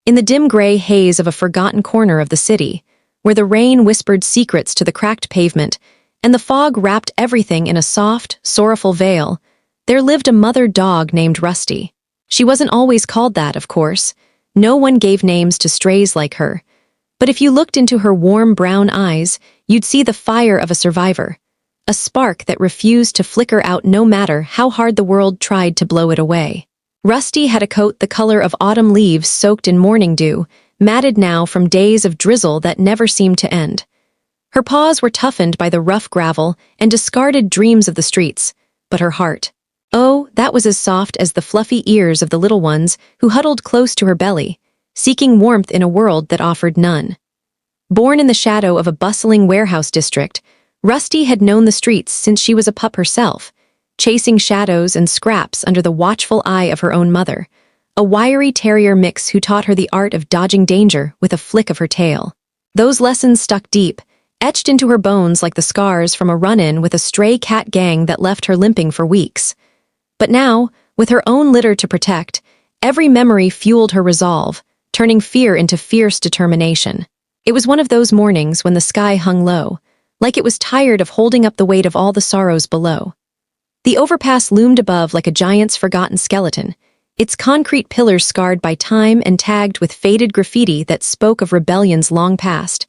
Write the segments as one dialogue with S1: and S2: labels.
S1: in the dim gray haze of a forgotten corner of the city, where the rain whispered secrets to the cracked pavement and the fog wrapped everything in a soft, sorrowful veil, there lived a mother dog named Rusty. She wasn't always called that, of course. No one gave names to strays like her. But if you looked into her warm brown eyes, you'd see the fire of a survivor, a spark that refused to flicker out no matter how hard the world tried to blow it away. Rusty had a coat the color of autumn leaves soaked in morning dew, matted now from days of drizzle that never seemed to end. Her paws were toughened by the rough gravel and discarded dreams of the streets, but her heart, oh, that was as soft as the fluffy ears of the little ones who huddled close to her belly, seeking warmth in a world that offered none. Born in the shadow of a bustling warehouse district, Rusty had known the streets since she was a pup herself, chasing shadows and scraps under the watchful eye of her own mother, a wiry terrier mix who taught her the art of dodging danger with a flick of her tail. Those lessons stuck deep, etched into her bones like the scars from a run-in with a stray cat gang that left her limping for weeks. But now, with her own litter to protect, every memory fueled her resolve, turning fear into fierce determination. It was one of those mornings when the sky hung low, like it was tired of holding up the weight of all the sorrows below. The overpass loomed above like a giant's forgotten skeleton, its concrete pillars scarred by time and tagged with faded graffiti that spoke of rebellions long past,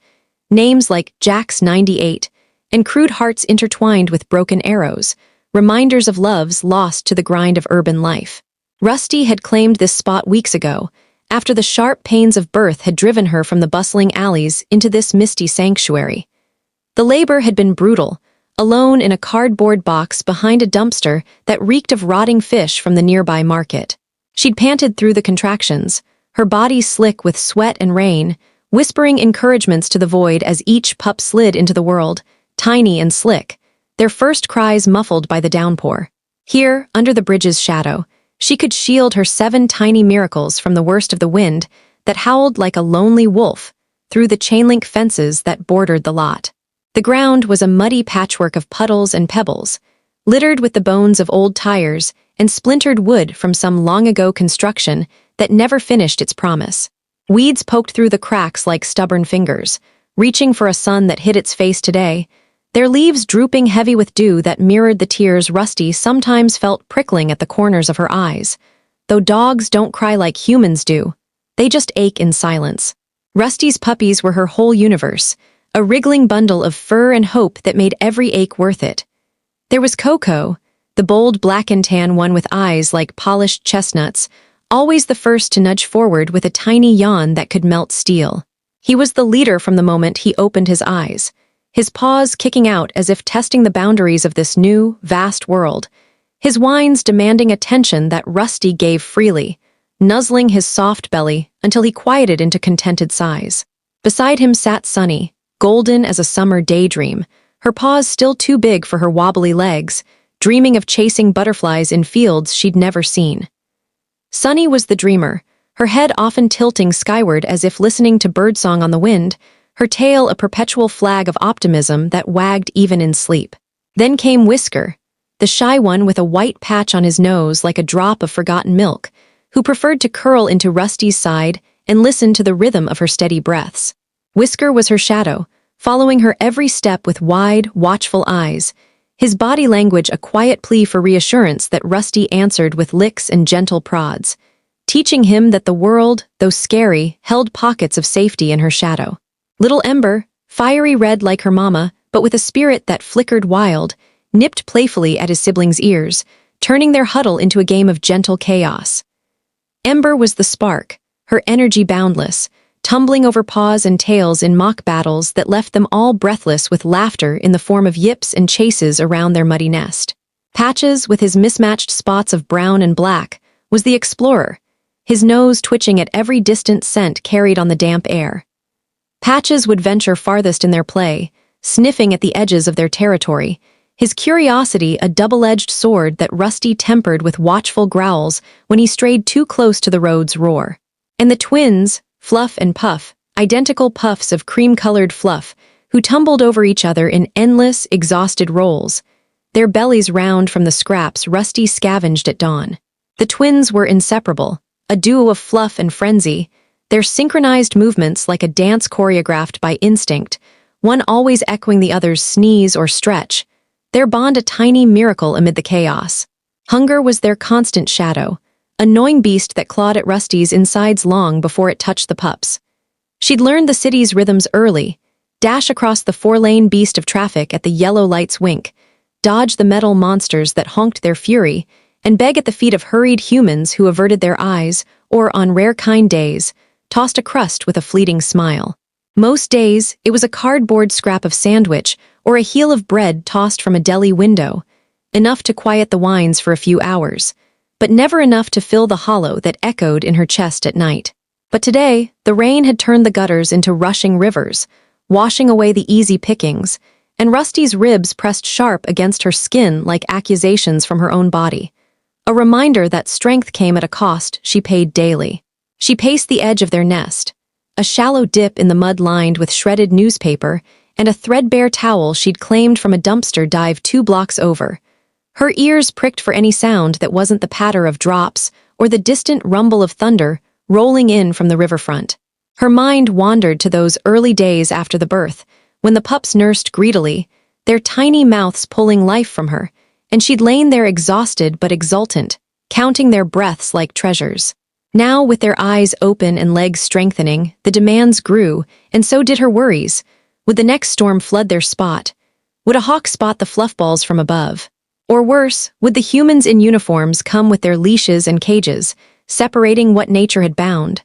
S1: names like Jack's 98, and crude hearts intertwined with broken arrows, reminders of loves lost to the grind of urban life. Rusty had claimed this spot weeks ago, after the sharp pains of birth had driven her from the bustling alleys into this misty sanctuary. The labor had been brutal, alone in a cardboard box behind a dumpster that reeked of rotting fish from the nearby market. She'd panted through the contractions, her body slick with sweat and rain, whispering encouragements to the void as each pup slid into the world, tiny and slick, their first cries muffled by the downpour. Here, under the bridge's shadow, she could shield her 7 tiny miracles from the worst of the wind that howled like a lonely wolf through the chain-link fences that bordered the lot. The ground was a muddy patchwork of puddles and pebbles, littered with the bones of old tires and splintered wood from some long-ago construction that never finished its promise. Weeds poked through the cracks like stubborn fingers, reaching for a sun that hid its face today, their leaves drooping heavy with dew that mirrored the tears Rusty sometimes felt prickling at the corners of her eyes. Though dogs don't cry like humans do, they just ache in silence. Rusty's puppies were her whole universe, a wriggling bundle of fur and hope that made every ache worth it. There was Coco, the bold black and tan one with eyes like polished chestnuts, always the first to nudge forward with a tiny yawn that could melt steel. He was the leader from the moment he opened his eyes, his paws kicking out as if testing the boundaries of this new, vast world, his whines demanding attention that Rusty gave freely, nuzzling his soft belly until he quieted into contented sighs. Beside him sat Sunny, golden as a summer daydream, her paws still too big for her wobbly legs, dreaming of chasing butterflies in fields she'd never seen. Sunny was the dreamer, her head often tilting skyward as if listening to birdsong on the wind, her tail a perpetual flag of optimism that wagged even in sleep. Then came Whisker, the shy one with a white patch on his nose like a drop of forgotten milk, who preferred to curl into Rusty's side and listen to the rhythm of her steady breaths. Whisker was her shadow, following her every step with wide, watchful eyes, his body language a quiet plea for reassurance that Rusty answered with licks and gentle prods, teaching him that the world, though scary, held pockets of safety in her shadow. Little Ember, fiery red like her mama, but with a spirit that flickered wild, nipped playfully at his siblings' ears, turning their huddle into a game of gentle chaos. Ember was the spark, her energy boundless, tumbling over paws and tails in mock battles that left them all breathless with laughter in the form of yips and chases around their muddy nest. Patches, with his mismatched spots of brown and black, was the explorer, his nose twitching at every distant scent carried on the damp air. Patches would venture farthest in their play, sniffing at the edges of their territory, his curiosity a double-edged sword that Rusty tempered with watchful growls when he strayed too close to the road's roar. And the twins, Fluff and Puff, identical puffs of cream-colored fluff, who tumbled over each other in endless, exhausted rolls, their bellies round from the scraps Rusty scavenged at dawn. The twins were inseparable, a duo of fluff and frenzy, their synchronized movements like a dance choreographed by instinct, one always echoing the other's sneeze or stretch, their bond a tiny miracle amid the chaos. Hunger was their constant shadow, a gnawing beast that clawed at Rusty's insides long before it touched the pups. She'd learned the city's rhythms early, dash across the four-lane beast of traffic at the yellow light's wink, dodge the metal monsters that honked their fury, and beg at the feet of hurried humans who averted their eyes, or, on rare kind days, tossed a crust with a fleeting smile. Most days, it was a cardboard scrap of sandwich or a heel of bread tossed from a deli window, enough to quiet the whines for a few hours, but never enough to fill the hollow that echoed in her chest at night. But today, the rain had turned the gutters into rushing rivers, washing away the easy pickings, and Rusty's ribs pressed sharp against her skin like accusations from her own body. A reminder that strength came at a cost she paid daily. She paced the edge of their nest, a shallow dip in the mud lined with shredded newspaper and a threadbare towel she'd claimed from a dumpster dive 2 blocks over. Her ears pricked for any sound that wasn't the patter of drops or the distant rumble of thunder rolling in from the riverfront. Her mind wandered to those early days after the birth, when the pups nursed greedily, their tiny mouths pulling life from her, and she'd lain there exhausted but exultant, counting their breaths like treasures. Now, with their eyes open and legs strengthening, the demands grew, and so did her worries. Would the next storm flood their spot? Would a hawk spot the fluffballs from above? Or worse, would the humans in uniforms come with their leashes and cages, separating what nature had bound?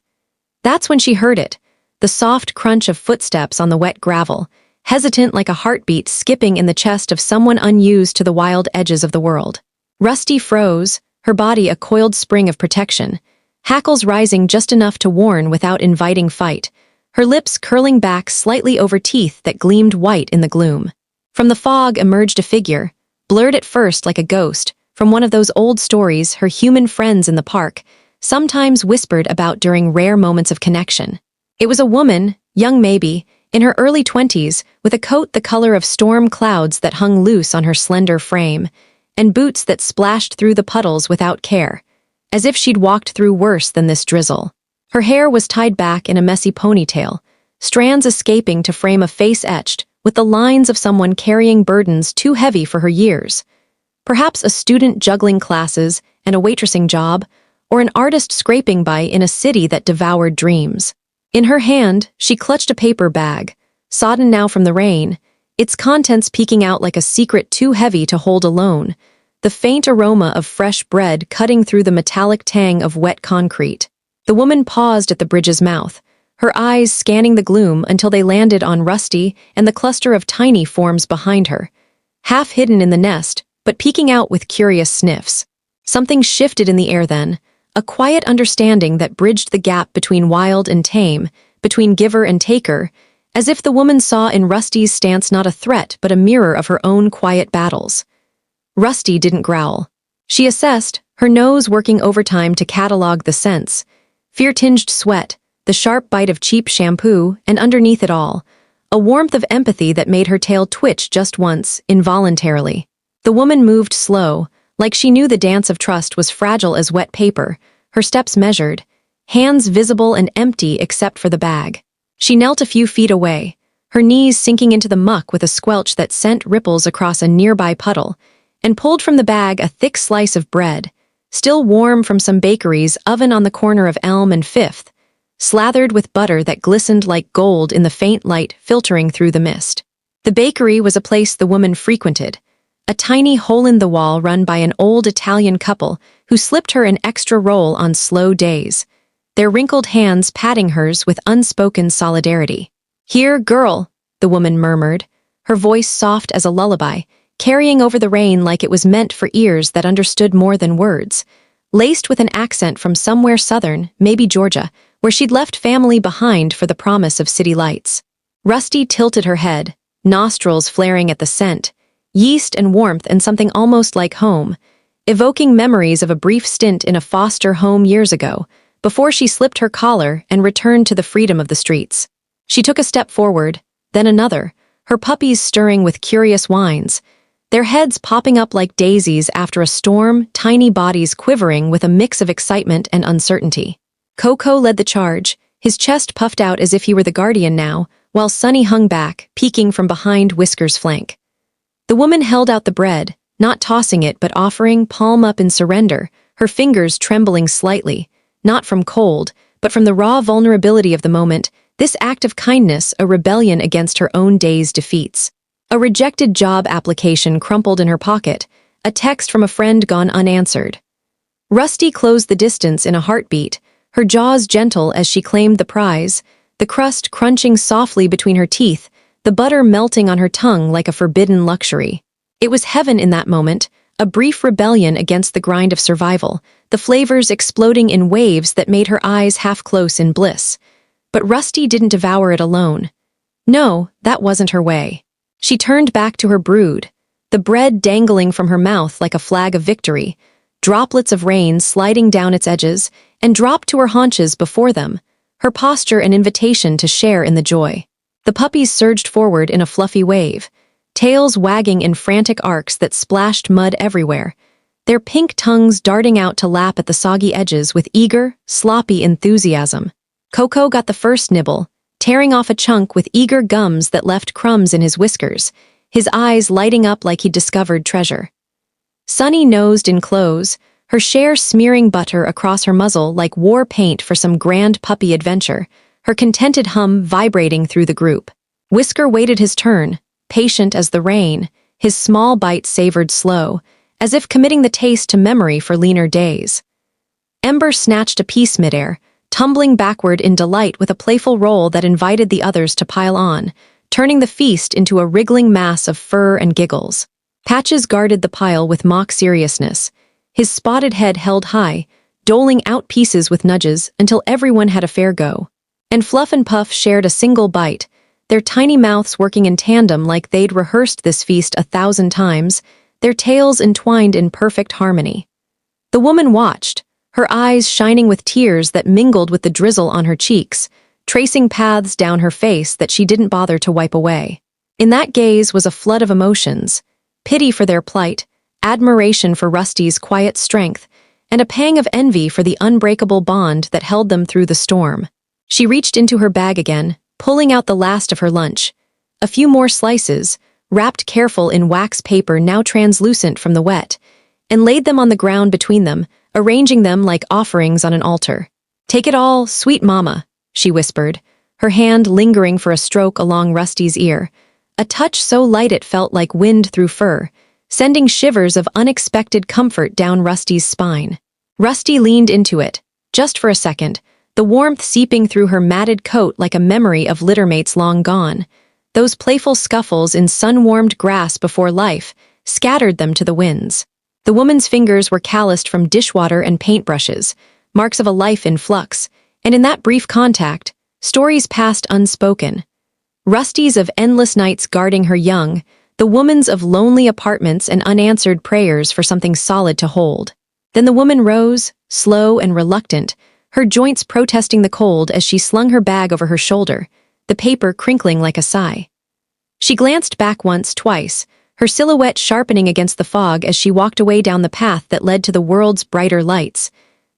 S1: That's when she heard it, the soft crunch of footsteps on the wet gravel, hesitant like a heartbeat skipping in the chest of someone unused to the wild edges of the world. Rusty froze, her body a coiled spring of protection, hackles rising just enough to warn without inviting fight, her lips curling back slightly over teeth that gleamed white in the gloom. From the fog emerged a figure, blurred at first like a ghost, from one of those old stories her human friends in the park sometimes whispered about during rare moments of connection. It was a woman, young maybe, in her early 20s, with a coat the color of storm clouds that hung loose on her slender frame, and boots that splashed through the puddles without care, as if she'd walked through worse than this drizzle. Her hair was tied back in a messy ponytail, strands escaping to frame a face etched with the lines of someone carrying burdens too heavy for her years. Perhaps a student juggling classes and a waitressing job, or an artist scraping by in a city that devoured dreams. In her hand, she clutched a paper bag, sodden now from the rain, its contents peeking out like a secret too heavy to hold alone, the faint aroma of fresh bread cutting through the metallic tang of wet concrete. The woman paused at the bridge's mouth, her eyes scanning the gloom until they landed on Rusty and the cluster of tiny forms behind her, half hidden in the nest, but peeking out with curious sniffs. Something shifted in the air then, a quiet understanding that bridged the gap between wild and tame, between giver and taker, as if the woman saw in Rusty's stance not a threat but a mirror of her own quiet battles. Rusty didn't growl. She assessed, her nose working overtime to catalog the scents, fear-tinged sweat, the sharp bite of cheap shampoo, and underneath it all, a warmth of empathy that made her tail twitch just once, involuntarily. The woman moved slow, like she knew the dance of trust was fragile as wet paper, her steps measured, hands visible and empty except for the bag. She knelt a few feet away, her knees sinking into the muck with a squelch that sent ripples across a nearby puddle, and pulled from the bag a thick slice of bread, still warm from some bakery's oven on the corner of Elm and Fifth, slathered with butter that glistened like gold in the faint light filtering through the mist. The bakery was a place the woman frequented, a tiny hole-in-the-wall run by an old Italian couple who slipped her an extra roll on slow days, their wrinkled hands patting hers with unspoken solidarity. "Here, girl," the woman murmured, her voice soft as a lullaby, carrying over the rain like it was meant for ears that understood more than words, laced with an accent from somewhere southern, maybe Georgia, where she'd left family behind for the promise of city lights. Rusty tilted her head, nostrils flaring at the scent, yeast and warmth and something almost like home, evoking memories of a brief stint in a foster home years ago, before she slipped her collar and returned to the freedom of the streets. She took a step forward, then another, her puppies stirring with curious whines, their heads popping up like daisies after a storm, tiny bodies quivering with a mix of excitement and uncertainty. Coco led the charge, his chest puffed out as if he were the guardian now, while Sunny hung back, peeking from behind Whisker's flank. The woman held out the bread, not tossing it but offering, palm up in surrender, her fingers trembling slightly, not from cold, but from the raw vulnerability of the moment, this act of kindness a rebellion against her own day's defeats. A rejected job application crumpled in her pocket, a text from a friend gone unanswered. Rusty closed the distance in a heartbeat, her jaws gentle as she claimed the prize, the crust crunching softly between her teeth, the butter melting on her tongue like a forbidden luxury. It was heaven in that moment, a brief rebellion against the grind of survival, the flavors exploding in waves that made her eyes half close in bliss. But Rusty didn't devour it alone. No, that wasn't her way. She turned back to her brood, the bread dangling from her mouth like a flag of victory, droplets of rain sliding down its edges, and dropped to her haunches before them, her posture an invitation to share in the joy. The puppies surged forward in a fluffy wave, tails wagging in frantic arcs that splashed mud everywhere, their pink tongues darting out to lap at the soggy edges with eager, sloppy enthusiasm. Coco got the first nibble, tearing off a chunk with eager gums that left crumbs in his whiskers, his eyes lighting up like he'd discovered treasure. Sunny nosed in close, her share smearing butter across her muzzle like war paint for some grand puppy adventure, her contented hum vibrating through the group. Whisker waited his turn, patient as the rain, his small bite savored slow, as if committing the taste to memory for leaner days. Ember snatched a piece midair, tumbling backward in delight with a playful roll that invited the others to pile on, turning the feast into a wriggling mass of fur and giggles. Patches guarded the pile with mock seriousness, his spotted head held high, doling out pieces with nudges until everyone had a fair go. And Fluff and Puff shared a single bite, their tiny mouths working in tandem like they'd rehearsed this feast 1,000 times, their tails entwined in perfect harmony. The woman watched, her eyes shining with tears that mingled with the drizzle on her cheeks, tracing paths down her face that she didn't bother to wipe away. In that gaze was a flood of emotions, pity for their plight, admiration for Rusty's quiet strength, and a pang of envy for the unbreakable bond that held them through the storm. She reached into her bag again, pulling out the last of her lunch. A few more slices, wrapped careful in wax paper now translucent from the wet, and laid them on the ground between them, arranging them like offerings on an altar. "Take it all, sweet mama," she whispered, her hand lingering for a stroke along Rusty's ear, a touch so light it felt like wind through fur, sending shivers of unexpected comfort down Rusty's spine. Rusty leaned into it, just for a second, the warmth seeping through her matted coat like a memory of littermates long gone. Those playful scuffles in sun-warmed grass before life scattered them to the winds. The woman's fingers were calloused from dishwater and paintbrushes, marks of a life in flux, and in that brief contact, stories passed unspoken. Rusty's of endless nights guarding her young, the woman's of lonely apartments and unanswered prayers for something solid to hold. Then the woman rose, slow and reluctant, her joints protesting the cold as she slung her bag over her shoulder, the paper crinkling like a sigh. She glanced back once, twice, her silhouette sharpening against the fog as she walked away down the path that led to the world's brighter lights,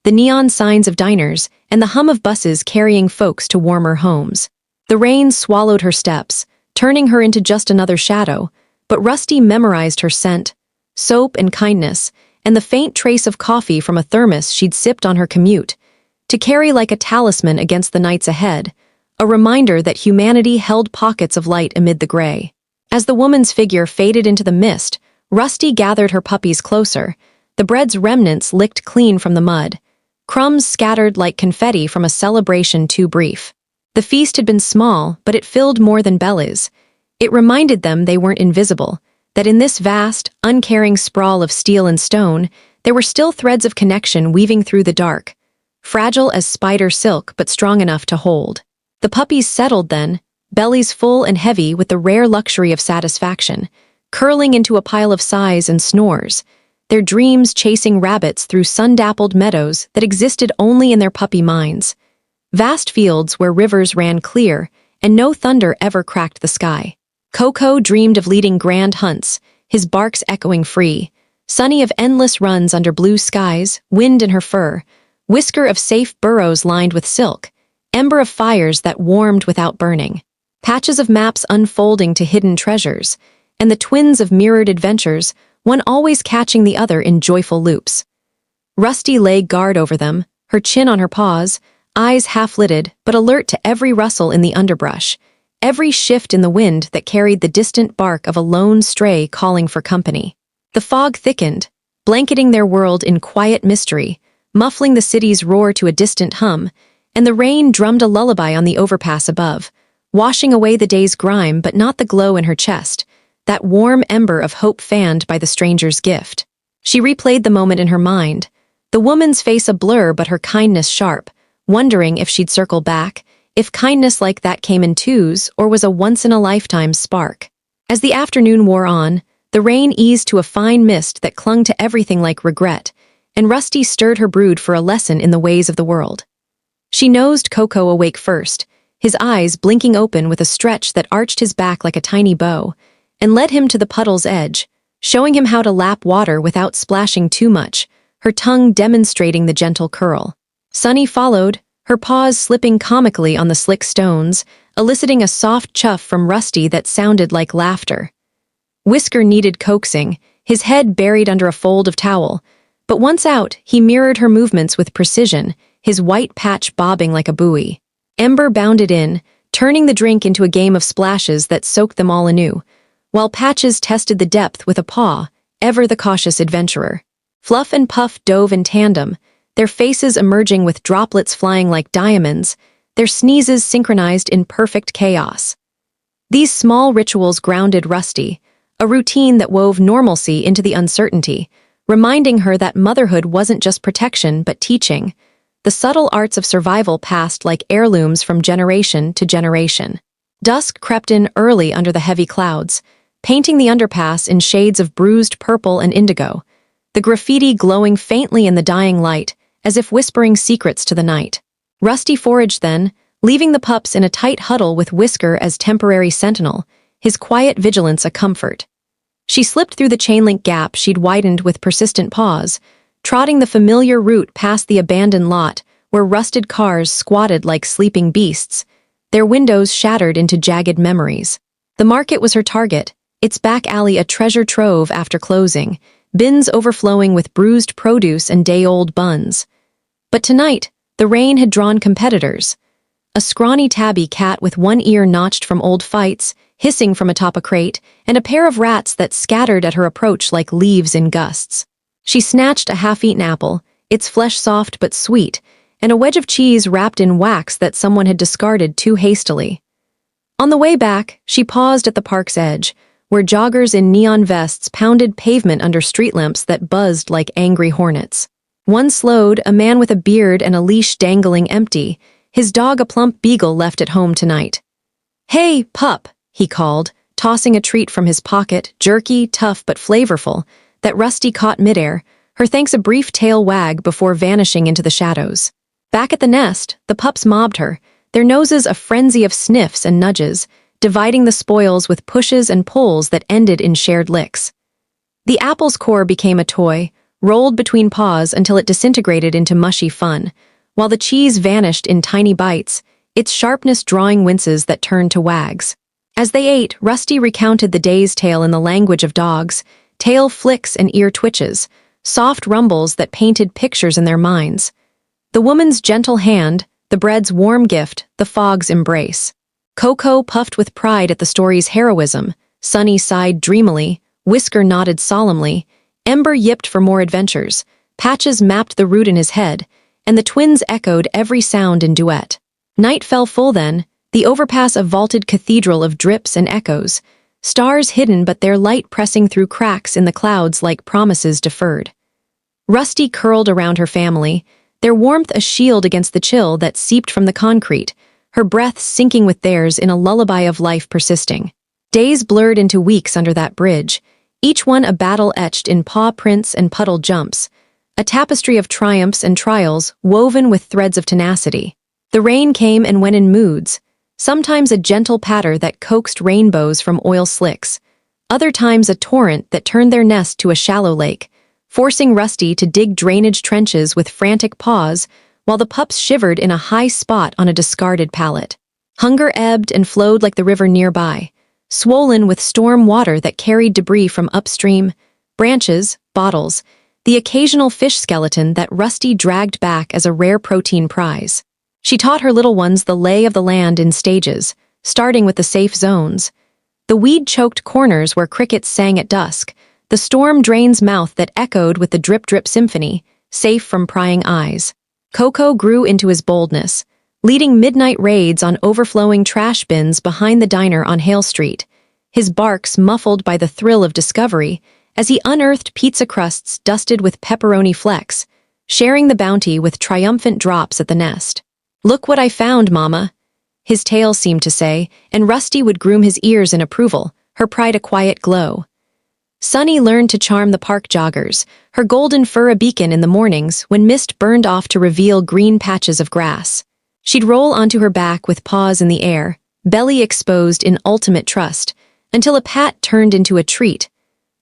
S1: the neon signs of diners, and the hum of buses carrying folks to warmer homes. The rain swallowed her steps, turning her into just another shadow, but Rusty memorized her scent, soap and kindness, and the faint trace of coffee from a thermos she'd sipped on her commute, to carry like a talisman against the nights ahead, a reminder that humanity held pockets of light amid the gray. As the woman's figure faded into the mist, Rusty gathered her puppies closer, the bread's remnants licked clean from the mud, crumbs scattered like confetti from a celebration too brief. The feast had been small, but it filled more than bellies. It reminded them they weren't invisible, that in this vast, uncaring sprawl of steel and stone, there were still threads of connection weaving through the dark, fragile as spider silk but strong enough to hold. The puppies settled then, bellies full and heavy with the rare luxury of satisfaction, curling into a pile of sighs and snores, their dreams chasing rabbits through sun-dappled meadows that existed only in their puppy minds. Vast fields where rivers ran clear and no thunder ever cracked the sky. Coco dreamed of leading grand hunts, his barks echoing free, Sunny of endless runs under blue skies, wind in her fur, Whisker of safe burrows lined with silk, ember of fires that warmed without burning, patches of maps unfolding to hidden treasures, and the twins of mirrored adventures, one always catching the other in joyful loops. Rusty lay guard over them, her chin on her paws, eyes half-lidded but alert to every rustle in the underbrush, every shift in the wind that carried the distant bark of a lone stray calling for company. The fog thickened, blanketing their world in quiet mystery, muffling the city's roar to a distant hum, and the rain drummed a lullaby on the overpass above, washing away the day's grime but not the glow in her chest, that warm ember of hope fanned by the stranger's gift. She replayed the moment in her mind, the woman's face a blur but her kindness sharp, wondering if she'd circle back, if kindness like that came in twos or was a once-in-a-lifetime spark. As the afternoon wore on, the rain eased to a fine mist that clung to everything like regret, and Rusty stirred her brood for a lesson in the ways of the world. She nosed Coco awake first, his eyes blinking open with a stretch that arched his back like a tiny bow, and led him to the puddle's edge, showing him how to lap water without splashing too much, her tongue demonstrating the gentle curl. Sunny followed, her paws slipping comically on the slick stones, eliciting a soft chuff from Rusty that sounded like laughter. Whisker needed coaxing, his head buried under a fold of towel, but once out, he mirrored her movements with precision, his white patch bobbing like a buoy. Ember bounded in, turning the drink into a game of splashes that soaked them all anew, while Patches tested the depth with a paw, ever the cautious adventurer. Fluff and Puff dove in tandem, their faces emerging with droplets flying like diamonds, their sneezes synchronized in perfect chaos. These small rituals grounded Rusty, a routine that wove normalcy into the uncertainty, reminding her that motherhood wasn't just protection but teaching, the subtle arts of survival passed like heirlooms from generation to generation. Dusk crept in early under the heavy clouds, painting the underpass in shades of bruised purple and indigo, the graffiti glowing faintly in the dying light, as if whispering secrets to the night. Rusty foraged then, leaving the pups in a tight huddle with Whisker as temporary sentinel, his quiet vigilance a comfort. She slipped through the chain-link gap she'd widened with persistent paws, trotting the familiar route past the abandoned lot where rusted cars squatted like sleeping beasts, their windows shattered into jagged memories. The market was her target, its back alley a treasure trove after closing, bins overflowing with bruised produce and day-old buns. But tonight, the rain had drawn competitors. A scrawny tabby cat with one ear notched from old fights, hissing from atop a crate, and a pair of rats that scattered at her approach like leaves in gusts. She snatched a half-eaten apple, its flesh soft but sweet, and a wedge of cheese wrapped in wax that someone had discarded too hastily. On the way back, she paused at the park's edge, where joggers in neon vests pounded pavement under street lamps that buzzed like angry hornets. One slowed, a man with a beard and a leash dangling empty, his dog a plump beagle left at home tonight. "Hey, pup," he called, tossing a treat from his pocket, jerky, tough but flavorful, that Rusty caught midair, her thanks a brief tail wag before vanishing into the shadows. Back at the nest, the pups mobbed her, their noses a frenzy of sniffs and nudges, dividing the spoils with pushes and pulls that ended in shared licks. The apple's core became a toy, rolled between paws until it disintegrated into mushy fun, while the cheese vanished in tiny bites, its sharpness drawing winces that turned to wags. As they ate, Rusty recounted the day's tale in the language of dogs, tail flicks and ear twitches, soft rumbles that painted pictures in their minds. The woman's gentle hand, the bread's warm gift, the fog's embrace. Coco puffed with pride at the story's heroism, Sunny sighed dreamily, Whisker nodded solemnly, Ember yipped for more adventures, Patches mapped the route in his head, and the twins echoed every sound in duet. Night fell full then, the overpass a vaulted cathedral of drips and echoes, stars hidden but their light pressing through cracks in the clouds like promises deferred. Rusty curled around her family, their warmth a shield against the chill that seeped from the concrete, her breath syncing with theirs in a lullaby of life persisting. Days blurred into weeks under that bridge, each one a battle etched in paw prints and puddle jumps, a tapestry of triumphs and trials woven with threads of tenacity. The rain came and went in moods, sometimes a gentle patter that coaxed rainbows from oil slicks, other times a torrent that turned their nest to a shallow lake, forcing Rusty to dig drainage trenches with frantic paws while the pups shivered in a high spot on a discarded pallet. Hunger ebbed and flowed like the river nearby, swollen with storm water that carried debris from upstream, branches, bottles, the occasional fish skeleton that Rusty dragged back as a rare protein prize. She taught her little ones the lay of the land in stages, starting with the safe zones. The weed-choked corners where crickets sang at dusk, the storm drain's mouth that echoed with the drip-drip symphony, safe from prying eyes. Coco grew into his boldness, leading midnight raids on overflowing trash bins behind the diner on Hale Street, his barks muffled by the thrill of discovery as he unearthed pizza crusts dusted with pepperoni flecks, sharing the bounty with triumphant drops at the nest. "Look what I found, Mama," his tail seemed to say, and Rusty would groom his ears in approval, her pride a quiet glow. Sunny learned to charm the park joggers, her golden fur a beacon in the mornings when mist burned off to reveal green patches of grass. She'd roll onto her back with paws in the air, belly exposed in ultimate trust, until a pat turned into a treat.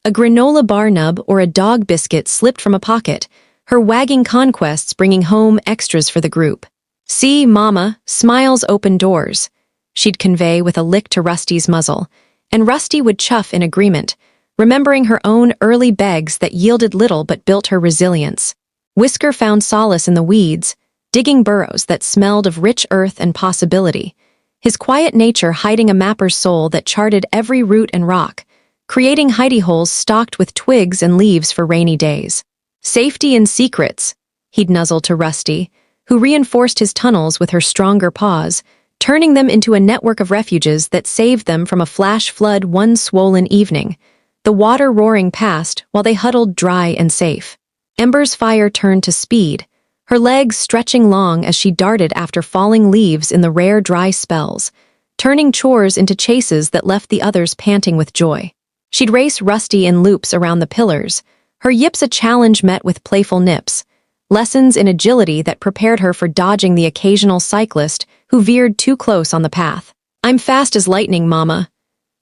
S1: A granola bar nub or a dog biscuit slipped from a pocket, her wagging conquests bringing home extras for the group. "See, Mama, smiles open doors," she'd convey with a lick to Rusty's muzzle, and Rusty would chuff in agreement, remembering her own early begs that yielded little but built her resilience. Whisker found solace in the weeds, digging burrows that smelled of rich earth and possibility, his quiet nature hiding a mapper's soul that charted every root and rock, creating hidey holes stocked with twigs and leaves for rainy days. "Safety and secrets," he'd nuzzle to Rusty, who reinforced his tunnels with her stronger paws, turning them into a network of refuges that saved them from a flash flood one swollen evening, the water roaring past while they huddled dry and safe. Ember's fire turned to speed, her legs stretching long as she darted after falling leaves in the rare dry spells, turning chores into chases that left the others panting with joy. She'd race Rusty in loops around the pillars, her yips a challenge met with playful nips, lessons in agility that prepared her for dodging the occasional cyclist who veered too close on the path. "I'm fast as lightning, Mama,"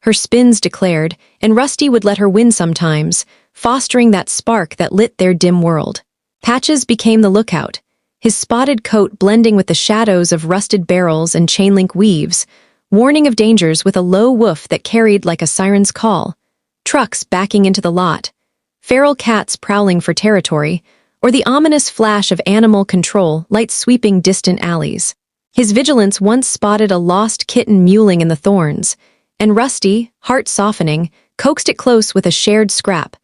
S1: her spins declared, and Rusty would let her win sometimes, fostering that spark that lit their dim world. Patches became the lookout, his spotted coat blending with the shadows of rusted barrels and chain-link weaves, warning of dangers with a low woof that carried like a siren's call. Trucks backing into the lot, feral cats prowling for territory, or the ominous flash of animal control lights sweeping distant alleys. His vigilance once spotted a lost kitten mewling in the thorns, and Rusty, heart softening, coaxed it close with a shared scrap,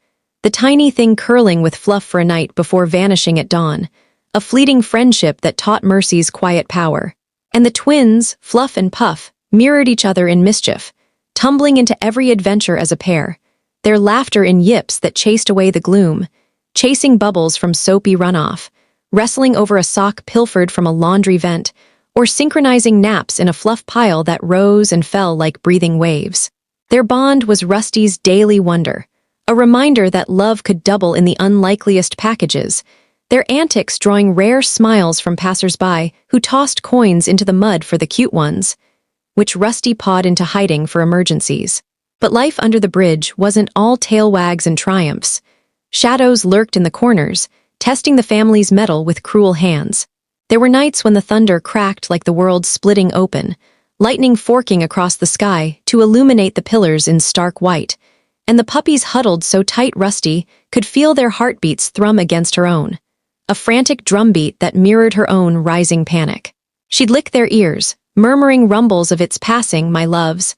S1: the tiny thing curling with fluff for a night before vanishing at dawn, a fleeting friendship that taught Mercy's quiet power. And the twins, Fluff and Puff, mirrored each other in mischief, tumbling into every adventure as a pair, their laughter in yips that chased away the gloom, chasing bubbles from soapy runoff, wrestling over a sock pilfered from a laundry vent, or synchronizing naps in a fluff pile that rose and fell like breathing waves. Their bond was Rusty's daily wonder, a reminder that love could double in the unlikeliest packages, their antics drawing rare smiles from passers-by who tossed coins into the mud for the cute ones, which Rusty pawed into hiding for emergencies. But life under the bridge wasn't all tail wags and triumphs. Shadows lurked in the corners, testing the family's mettle with cruel hands. There were nights when the thunder cracked like the world splitting open, lightning forking across the sky to illuminate the pillars in stark white, and the puppies huddled so tight Rusty could feel their heartbeats thrum against her own, a frantic drumbeat that mirrored her own rising panic. She'd lick their ears, murmuring rumbles of its passing, my loves,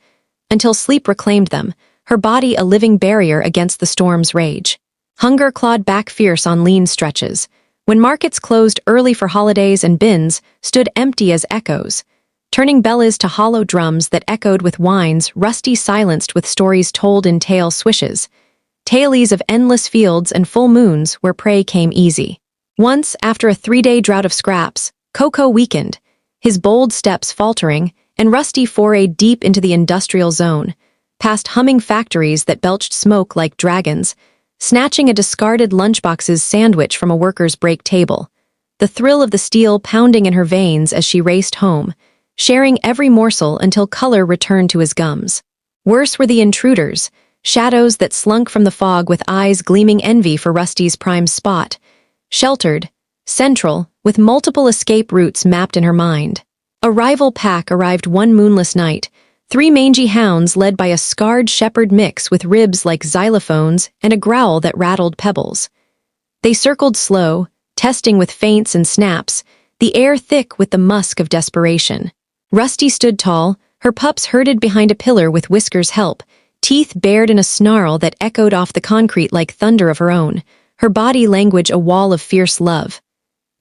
S1: until sleep reclaimed them, her body a living barrier against the storm's rage. Hunger clawed back fierce on lean stretches. When markets closed early for holidays and bins stood empty as echoes, turning bellies to hollow drums that echoed with whines Rusty silenced with stories told in tail swishes, tailies of endless fields and full moons where prey came easy. Once, after a 3-day drought of scraps, Coco weakened, his bold steps faltering, and Rusty forayed deep into the industrial zone, past humming factories that belched smoke like dragons, snatching a discarded lunchbox's sandwich from a worker's break table, the thrill of the steel pounding in her veins as she raced home, sharing every morsel until color returned to his gums. Worse were the intruders, shadows that slunk from the fog with eyes gleaming envy for Rusty's prime spot, sheltered, central, with multiple escape routes mapped in her mind. A rival pack arrived one moonless night, 3 mangy hounds led by a scarred shepherd mix with ribs like xylophones and a growl that rattled pebbles. They circled slow, testing with feints and snaps, the air thick with the musk of desperation. Rusty stood tall, her pups herded behind a pillar with Whisker's help, teeth bared in a snarl that echoed off the concrete like thunder of her own, her body language a wall of fierce love.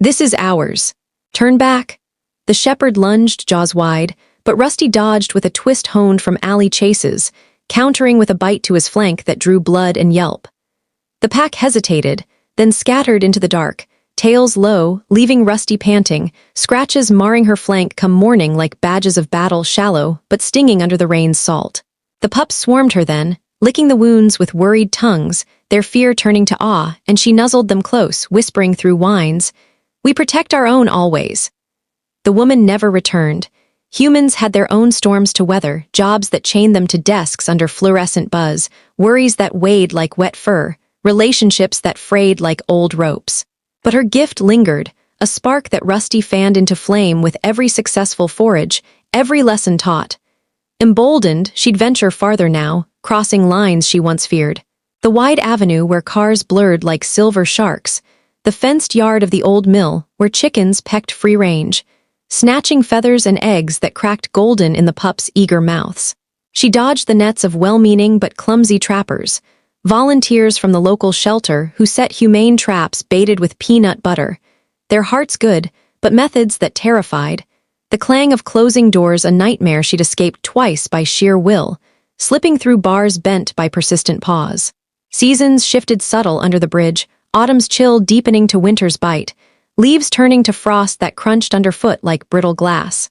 S1: "This is ours. Turn back." The shepherd lunged, jaws wide, but Rusty dodged with a twist honed from alley chases, countering with a bite to his flank that drew blood and yelp. The pack hesitated, then scattered into the dark, tails low, leaving Rusty panting, scratches marring her flank come morning like badges of battle, shallow but stinging under the rain's salt. The pups swarmed her then, licking the wounds with worried tongues, their fear turning to awe, and she nuzzled them close, whispering through whines, "We protect our own always." The woman never returned. Humans had their own storms to weather, jobs that chained them to desks under fluorescent buzz, worries that weighed like wet fur, relationships that frayed like old ropes. But her gift lingered, a spark that Rusty fanned into flame with every successful forage, every lesson taught. Emboldened, she'd venture farther now, crossing lines she once feared. The wide avenue where cars blurred like silver sharks, the fenced yard of the old mill where chickens pecked free range, snatching feathers and eggs that cracked golden in the pups' eager mouths. She dodged the nets of well-meaning but clumsy trappers, volunteers from the local shelter who set humane traps baited with peanut butter, their hearts good, but methods that terrified. The clang of closing doors a nightmare she'd escaped twice by sheer will, slipping through bars bent by persistent paws. Seasons shifted subtle under the bridge, autumn's chill deepening to winter's bite, leaves turning to frost that crunched underfoot like brittle glass.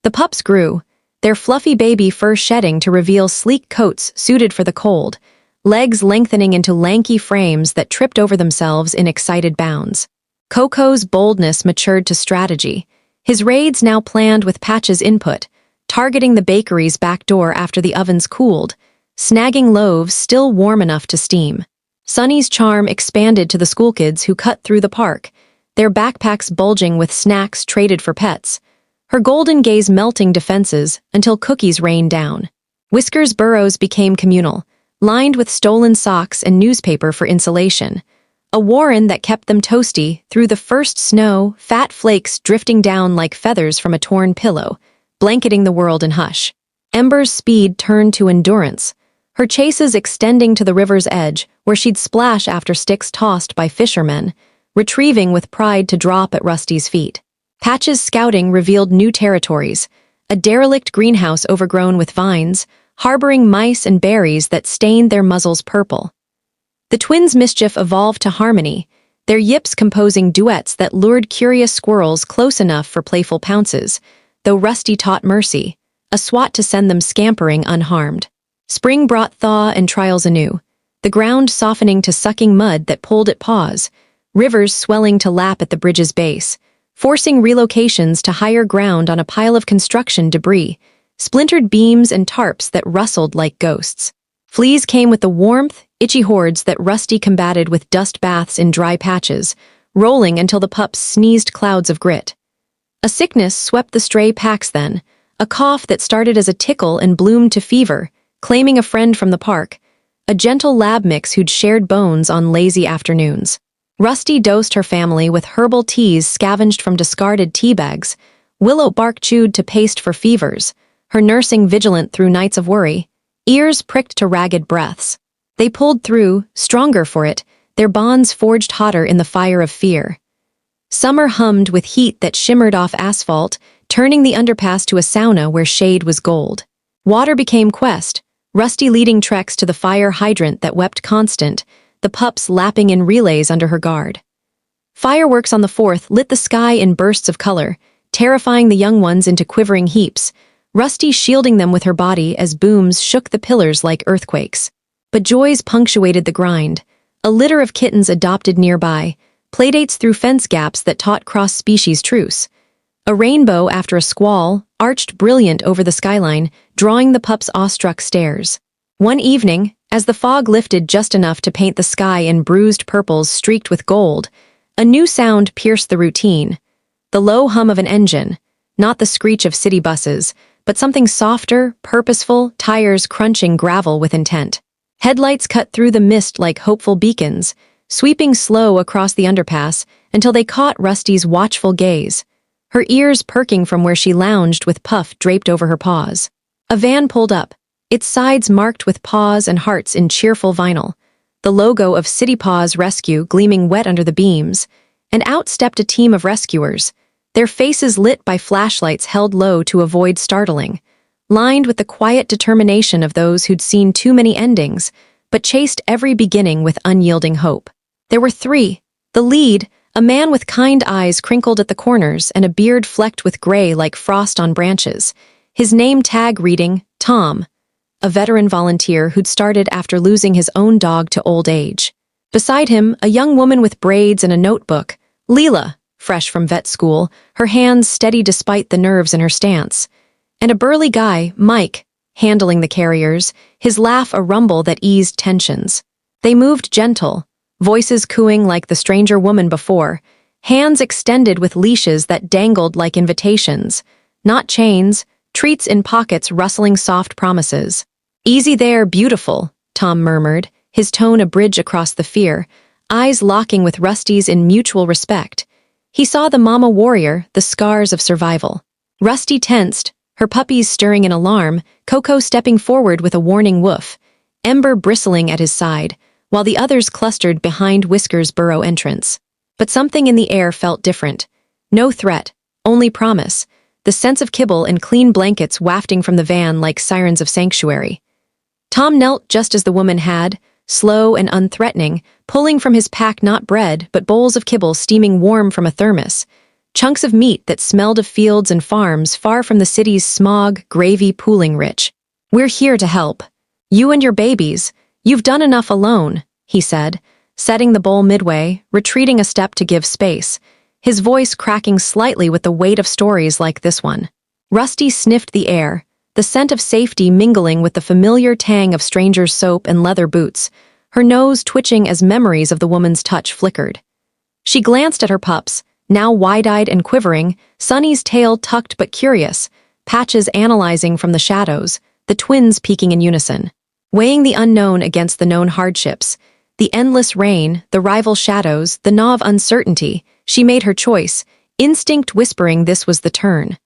S1: The pups grew, their fluffy baby fur shedding to reveal sleek coats suited for the cold, legs lengthening into lanky frames that tripped over themselves in excited bounds. Coco's boldness matured to strategy, his raids now planned with Patch's input, targeting the bakery's back door after the ovens cooled, snagging loaves still warm enough to steam. Sunny's charm expanded to the schoolkids who cut through the park, their backpacks bulging with snacks traded for pets, her golden gaze melting defenses until cookies rained down. Whisker's burrows became communal, lined with stolen socks and newspaper for insulation, a warren that kept them toasty through the first snow, fat flakes drifting down like feathers from a torn pillow, blanketing the world in hush. Ember's speed turned to endurance, her chases extending to the river's edge where she'd splash after sticks tossed by fishermen, retrieving with pride to drop at Rusty's feet. Patch's scouting revealed new territories, a derelict greenhouse overgrown with vines, harboring mice and berries that stained their muzzles purple. The twins' mischief evolved to harmony, their yips composing duets that lured curious squirrels close enough for playful pounces, though Rusty taught mercy, a swat to send them scampering unharmed. Spring brought thaw and trials anew, the ground softening to sucking mud that pulled at paws, rivers swelling to lap at the bridge's base, forcing relocations to higher ground on a pile of construction debris, splintered beams and tarps that rustled like ghosts. Fleas came with the warmth, itchy hordes that Rusty combated with dust baths in dry patches, rolling until the pups sneezed clouds of grit. A sickness swept the stray packs then, a cough that started as a tickle and bloomed to fever, claiming a friend from the park, a gentle lab mix who'd shared bones on lazy afternoons. Rusty dosed her family with herbal teas scavenged from discarded tea bags, willow bark chewed to paste for fevers, her nursing vigilant through nights of worry, ears pricked to ragged breaths. They pulled through, stronger for it, their bonds forged hotter in the fire of fear. Summer hummed with heat that shimmered off asphalt, turning the underpass to a sauna where shade was gold. Water became quest, Rusty leading treks to the fire hydrant that wept constant, the pups lapping in relays under her guard. Fireworks on the 4th lit the sky in bursts of color, terrifying the young ones into quivering heaps, Rusty shielding them with her body as booms shook the pillars like earthquakes. But joys punctuated the grind, a litter of kittens adopted nearby, playdates through fence gaps that taught cross-species truce. A rainbow after a squall, arched brilliant over the skyline, drawing the pups' awestruck stares. One evening, as the fog lifted just enough to paint the sky in bruised purples streaked with gold, a new sound pierced the routine, the low hum of an engine, not the screech of city buses, but something softer, purposeful, tires crunching gravel with intent. Headlights cut through the mist like hopeful beacons, sweeping slow across the underpass until they caught Rusty's watchful gaze, her ears perking from where she lounged with Puff draped over her paws. A van pulled up, its sides marked with paws and hearts in cheerful vinyl, the logo of City Paws Rescue gleaming wet under the beams, and out stepped a team of rescuers, their faces lit by flashlights held low to avoid startling, lined with the quiet determination of those who'd seen too many endings, but chased every beginning with unyielding hope. There were three. The lead, a man with kind eyes crinkled at the corners and a beard flecked with gray like frost on branches, his name tag reading, Tom, a veteran volunteer who'd started after losing his own dog to old age. Beside him, a young woman with braids and a notebook, Leela, fresh from vet school, her hands steady despite the nerves in her stance, and a burly guy, Mike, handling the carriers, his laugh a rumble that eased tensions. They moved gentle, voices cooing like the stranger woman before, hands extended with leashes that dangled like invitations, not chains, treats in pockets rustling soft promises. "Easy there, beautiful," Tom murmured, his tone a bridge across the fear, eyes locking with Rusty's in mutual respect. He saw the mama warrior, the scars of survival. Rusty tensed, her puppies stirring in alarm, Coco stepping forward with a warning woof, Ember bristling at his side, while the others clustered behind Whisker's burrow entrance. But something in the air felt different. No threat, only promise, the sense of kibble and clean blankets wafting from the van like sirens of sanctuary. Tom knelt just as the woman had, slow and unthreatening, pulling from his pack not bread but bowls of kibble steaming warm from a thermos, chunks of meat that smelled of fields and farms far from the city's smog, gravy pooling rich. "We're here to help. You and your babies, you've done enough alone," he said, setting the bowl midway, retreating a step to give space, his voice cracking slightly with the weight of stories like this one. Rusty sniffed the air, the scent of safety mingling with the familiar tang of strangers' soap and leather boots, her nose twitching as memories of the woman's touch flickered. She glanced at her pups, now wide-eyed and quivering, Sunny's tail tucked but curious, Patches analyzing from the shadows, the twins peeking in unison. Weighing the unknown against the known hardships, the endless rain, the rival shadows, the gnaw of uncertainty, she made her choice, instinct whispering this was the turn.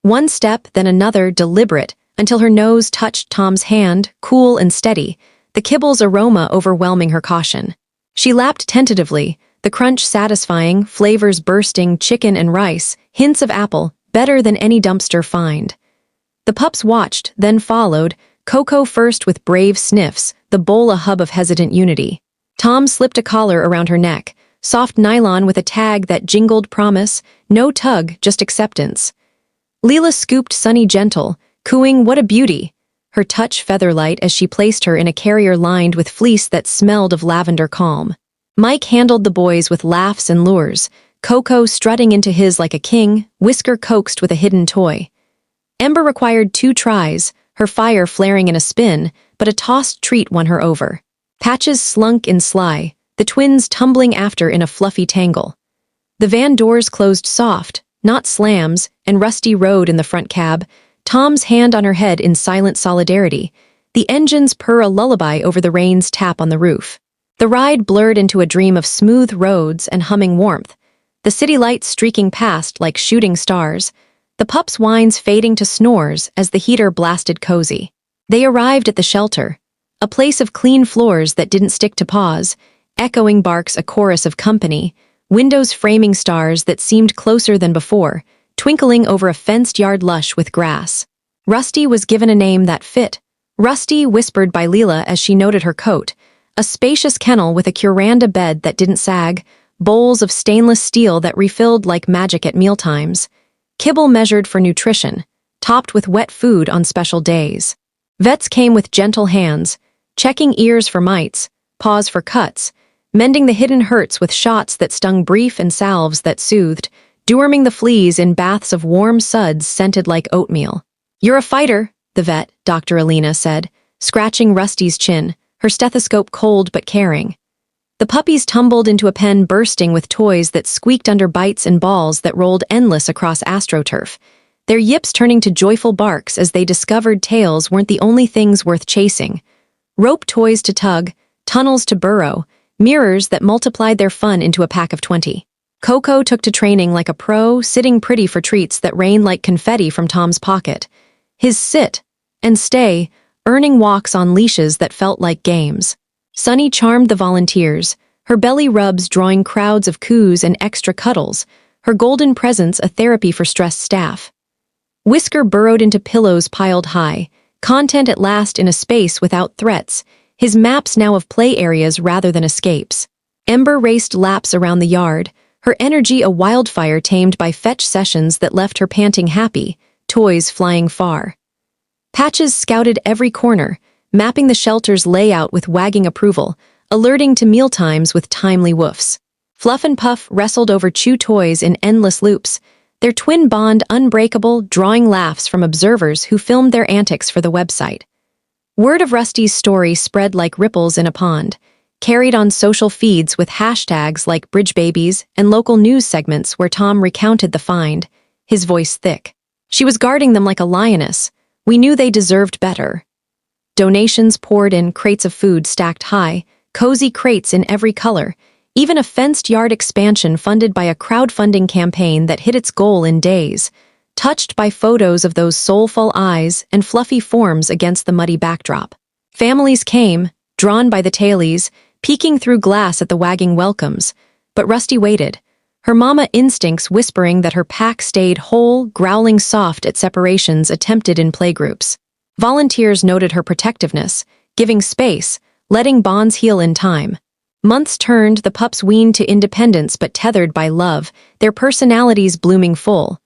S1: One step, then another, deliberate, until her nose touched Tom's hand, cool and steady, the kibble's aroma overwhelming her caution. She lapped tentatively, the crunch satisfying, flavors bursting, chicken and rice, hints of apple, better than any dumpster find. The pups watched, then followed, Coco first with brave sniffs, the bowl a hub of hesitant unity. Tom slipped a collar around her neck, soft nylon with a tag that jingled promise, no tug, just acceptance. Leela scooped Sunny gentle, cooing, "What a beauty!" her touch featherlight as she placed her in a carrier lined with fleece that smelled of lavender calm. Mike handled the boys with laughs and lures, Coco strutting into his like a king, Whisker coaxed with a hidden toy. Ember required 2 tries, her fire flaring in a spin, but a tossed treat won her over. Patches slunk in sly, the twins tumbling after in a fluffy tangle. The van doors closed soft, not slams, and Rusty rode in the front cab, Tom's hand on her head in silent solidarity, the engines purr a lullaby over the rain's tap on the roof. The ride blurred into a dream of smooth roads and humming warmth, the city lights streaking past like shooting stars, the pups' whines fading to snores as the heater blasted cozy. They arrived at the shelter, a place of clean floors that didn't stick to paws, echoing barks a chorus of company, windows framing stars that seemed closer than before, twinkling over a fenced yard lush with grass. Rusty was given a name that fit. Rusty, whispered by Leela as she noted her coat, a spacious kennel with a curanda bed that didn't sag, bowls of stainless steel that refilled like magic at mealtimes, kibble measured for nutrition, topped with wet food on special days. Vets came with gentle hands, checking ears for mites, paws for cuts, mending the hidden hurts with shots that stung brief and salves that soothed, deworming the fleas in baths of warm suds scented like oatmeal. "You're a fighter," the vet, Dr. Alina said, scratching Rusty's chin, her stethoscope cold but caring. The puppies tumbled into a pen bursting with toys that squeaked under bites and balls that rolled endless across AstroTurf, their yips turning to joyful barks as they discovered tails weren't the only things worth chasing. Rope toys to tug, tunnels to burrow, mirrors that multiplied their fun into a pack of 20. Coco took to training like a pro, sitting pretty for treats that rained like confetti from Tom's pocket. His sit and stay, earning walks on leashes that felt like games. Sunny charmed the volunteers, her belly rubs drawing crowds of coos and extra cuddles, her golden presence a therapy for stressed staff. Whisker burrowed into pillows piled high, content at last in a space without threats, his maps now of play areas rather than escapes. Ember raced laps around the yard, her energy a wildfire tamed by fetch sessions that left her panting happy, toys flying far. Patches scouted every corner, mapping the shelter's layout with wagging approval, alerting to mealtimes with timely woofs. Fluff and Puff wrestled over chew toys in endless loops, their twin bond unbreakable, drawing laughs from observers who filmed their antics for the website. Word of Rusty's story spread like ripples in a pond, carried on social feeds with hashtags like Bridge Babies and local news segments where Tom recounted the find, his voice thick. She was guarding them like a lioness. We knew they deserved better. Donations poured in, crates of food stacked high, cozy crates in every color, even a fenced yard expansion funded by a crowdfunding campaign that hit its goal in days, touched by photos of those soulful eyes and fluffy forms against the muddy backdrop. Families came, drawn by the tailies, peeking through glass at the wagging welcomes, but Rusty waited, her mama instincts whispering that her pack stayed whole, growling soft at separations attempted in playgroups. Volunteers noted her protectiveness, giving space, letting bonds heal in time. Months turned, the pups weaned to independence but tethered by love, their personalities blooming full.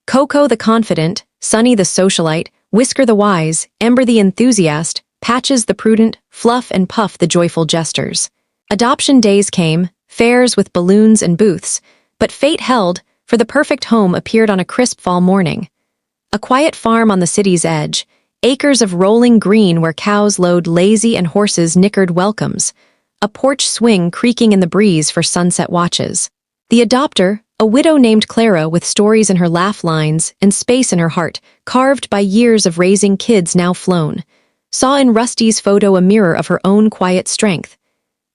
S1: Coco the confident, Sunny the socialite, Whisker the wise, Ember the enthusiast, Patches the prudent, Fluff and Puff the joyful jesters. Adoption days came, fairs with balloons and booths, but fate held, for the perfect home appeared on a crisp fall morning. A quiet farm on the city's edge, acres of rolling green where cows lowed lazy and horses nickered welcomes, a porch swing creaking in the breeze for sunset watches. The adopter, a widow named Clara with stories in her laugh lines and space in her heart, carved by years of raising kids now flown, saw in Rusty's photo a mirror of her own quiet strength.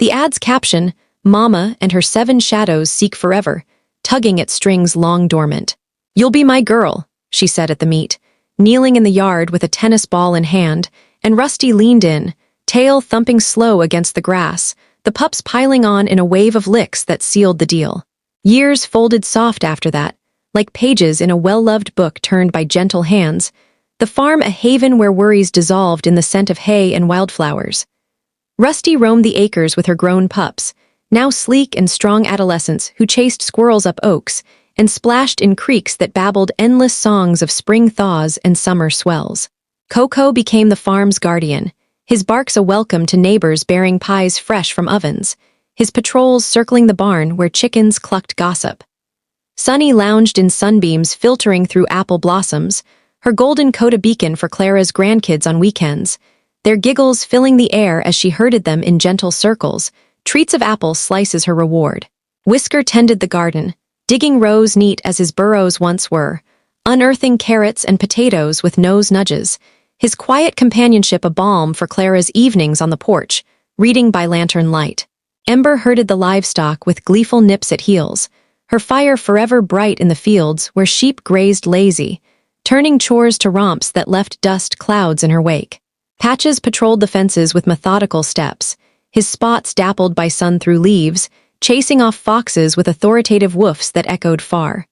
S1: The ad's caption, Mama and her 7 shadows seek forever, tugging at strings long dormant. You'll be my girl, she said at the meet, kneeling in the yard with a tennis ball in hand, and Rusty leaned in, tail thumping slow against the grass, the pups piling on in a wave of licks that sealed the deal. Years folded soft after that, like pages in a well-loved book turned by gentle hands, the farm a haven where worries dissolved in the scent of hay and wildflowers. Rusty roamed the acres with her grown pups, now sleek and strong adolescents who chased squirrels up oaks and splashed in creeks that babbled endless songs of spring thaws and summer swells. Coco became the farm's guardian, his barks a welcome to neighbors bearing pies fresh from ovens, his patrols circling the barn where chickens clucked gossip. Sunny lounged in sunbeams filtering through apple blossoms, her golden coat a beacon for Clara's grandkids on weekends, their giggles filling the air as she herded them in gentle circles, treats of apple slices her reward. Whisker tended the garden, digging rows neat as his burrows once were, unearthing carrots and potatoes with nose nudges, his quiet companionship a balm for Clara's evenings on the porch, reading by lantern light. Ember herded the livestock with gleeful nips at heels, her fire forever bright in the fields where sheep grazed lazy, turning chores to romps that left dust clouds in her wake. Patches patrolled the fences with methodical steps, his spots dappled by sun through leaves, chasing off foxes with authoritative woofs that echoed far.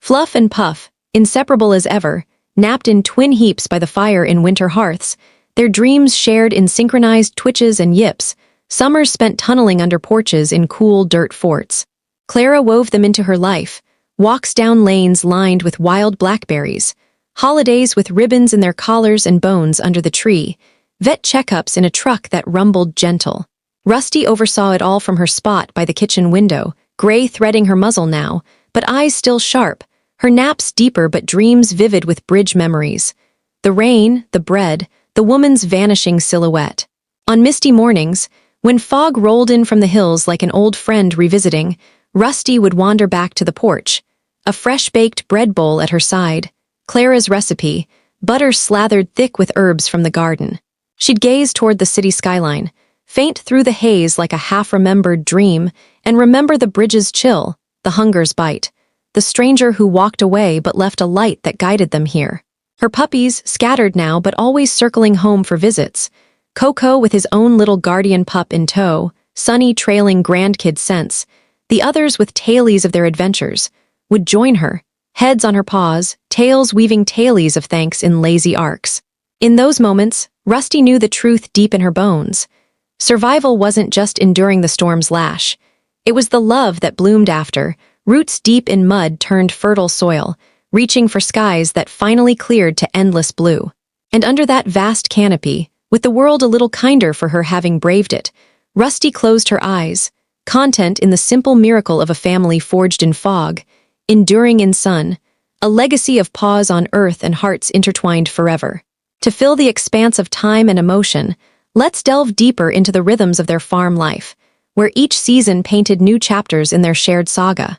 S1: Fluff and Puff, inseparable as ever, napped in twin heaps by the fire in winter hearths, their dreams shared in synchronized twitches and yips, summers spent tunneling under porches in cool dirt forts. Clara wove them into her life, walks down lanes lined with wild blackberries, holidays with ribbons in their collars and bones under the tree, vet checkups in a truck that rumbled gentle. Rusty oversaw it all from her spot by the kitchen window, gray threading her muzzle now, but eyes still sharp, her naps deeper but dreams vivid with bridge memories. The rain, the bread, the woman's vanishing silhouette. On misty mornings, When fog rolled in from the hills like an old friend revisiting, Rusty would wander back to the porch, a fresh-baked bread bowl at her side, Clara's recipe, butter slathered thick with herbs from the garden. She'd gaze toward the city skyline, faint through the haze like a half-remembered dream, and remember the bridge's chill, the hunger's bite, the stranger who walked away but left a light that guided them here. Her puppies, scattered now but always circling home for visits, Coco with his own little guardian pup in tow, Sunny trailing grandkid scents, the others with tailies of their adventures, would join her, heads on her paws, tails weaving tailies of thanks in lazy arcs. In those moments, Rusty knew the truth deep in her bones. Survival wasn't just enduring the storm's lash. It was the love that bloomed after, roots deep in mud turned fertile soil, reaching for skies that finally cleared to endless blue. And under that vast canopy, with the world a little kinder for her having braved it, Rusty closed her eyes, content in the simple miracle of a family forged in fog, enduring in sun, a legacy of paws on earth and hearts intertwined forever. To fill the expanse of time and emotion, let's delve deeper into the rhythms of their farm life, where each season painted new chapters in their shared saga.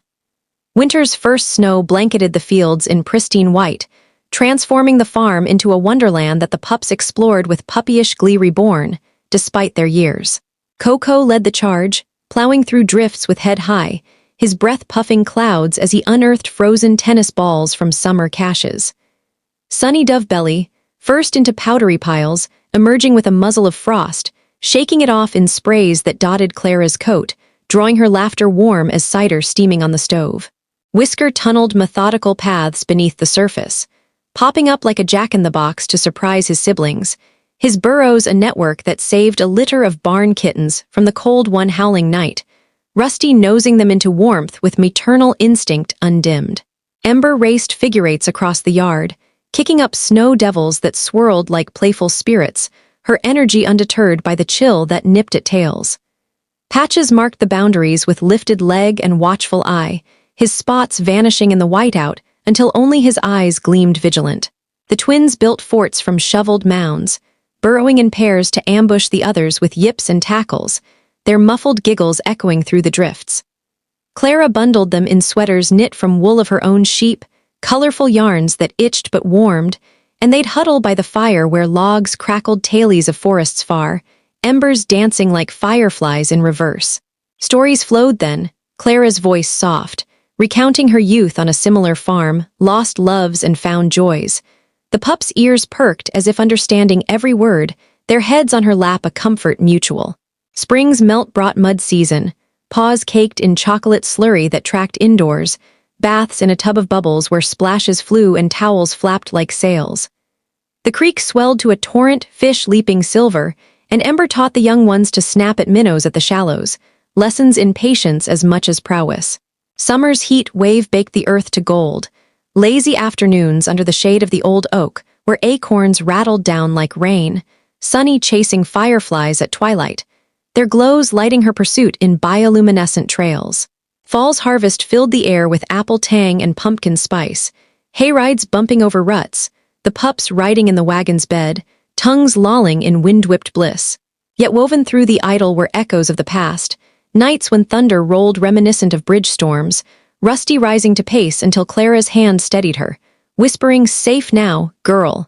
S1: Winter's first snow blanketed the fields in pristine white, transforming the farm into a wonderland that the pups explored with puppyish glee reborn, despite their years. Coco led the charge, plowing through drifts with head high, his breath puffing clouds as he unearthed frozen tennis balls from summer caches. Sunny Dovebelly, first into powdery piles, emerging with a muzzle of frost, shaking it off in sprays that dotted Clara's coat, drawing her laughter warm as cider steaming on the stove. Whisker tunneled methodical paths beneath the surface, popping up like a jack-in-the-box to surprise his siblings, his burrows a network that saved a litter of barn kittens from the cold one-howling night, Rusty nosing them into warmth with maternal instinct undimmed. Ember raced figure eights across the yard, kicking up snow devils that swirled like playful spirits, her energy undeterred by the chill that nipped at tails. Patches marked the boundaries with lifted leg and watchful eye, his spots vanishing in the whiteout until only his eyes gleamed vigilant. The twins built forts from shoveled mounds, burrowing in pairs to ambush the others with yips and tackles, their muffled giggles echoing through the drifts. Clara bundled them in sweaters knit from wool of her own sheep, colorful yarns that itched but warmed, and they'd huddle by the fire where logs crackled tailies of forests far, embers dancing like fireflies in reverse. Stories flowed then, Clara's voice soft, recounting her youth on a similar farm, lost loves and found joys. The pups' ears perked as if understanding every word, their heads on her lap a comfort mutual. Spring's melt brought mud season, paws caked in chocolate slurry that tracked indoors, baths in a tub of bubbles where splashes flew and towels flapped like sails. The creek swelled to a torrent, fish leaping silver, and Ember taught the young ones to snap at minnows at the shallows, lessons in patience as much as prowess. Summer's heat wave-baked the earth to gold, lazy afternoons under the shade of the old oak, where acorns rattled down like rain, Sunny chasing fireflies at twilight, their glows lighting her pursuit in bioluminescent trails. Fall's harvest filled the air with apple tang and pumpkin spice, hayrides bumping over ruts, the pups riding in the wagon's bed, tongues lolling in wind-whipped bliss. Yet woven through the idyll were echoes of the past, nights when thunder rolled reminiscent of bridge storms, Rusty rising to pace until Clara's hand steadied her, whispering, "Safe now, girl."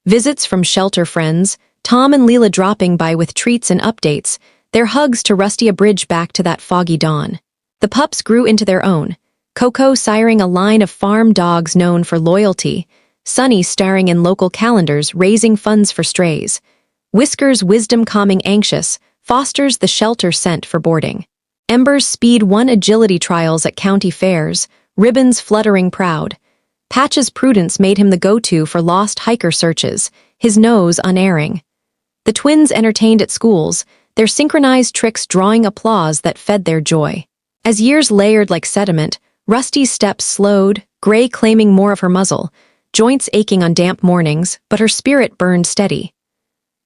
S1: Visits from shelter friends, Tom and Leela dropping by with treats and updates, their hugs to Rusty a bridge back to that foggy dawn. The pups grew into their own, Coco siring a line of farm dogs known for loyalty, Sunny starring in local calendars raising funds for strays, Whisker's wisdom calming anxious, Foster's the shelter sent for boarding. Ember's speed won agility trials at county fairs, ribbons fluttering proud. Patch's prudence made him the go-to for lost hiker searches, his nose unerring. The twins entertained at schools, their synchronized tricks drawing applause that fed their joy. As years layered like sediment, Rusty's steps slowed, gray claiming more of her muzzle, joints aching on damp mornings, but her spirit burned steady.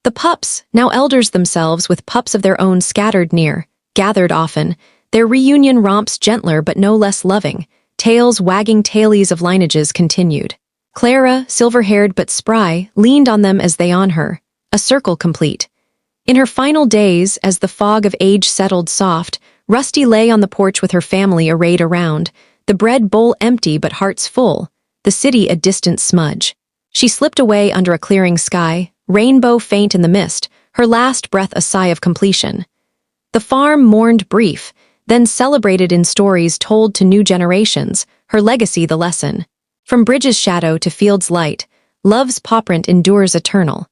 S1: The pups, now elders themselves with pups of their own scattered near, gathered often, their reunion romps gentler but no less loving, tails wagging tailies of lineages continued. Clara, silver-haired but spry, leaned on them as they on her, a circle complete. In her final days, as the fog of age settled soft, Rusty lay on the porch with her family arrayed around, the bread bowl empty but hearts full, the city a distant smudge. She slipped away under a clearing sky, rainbow faint in the mist, her last breath a sigh of completion. The farm mourned brief, then celebrated in stories told to new generations, her legacy the lesson. From bridge's shadow to field's light, love's pawprint endures eternal.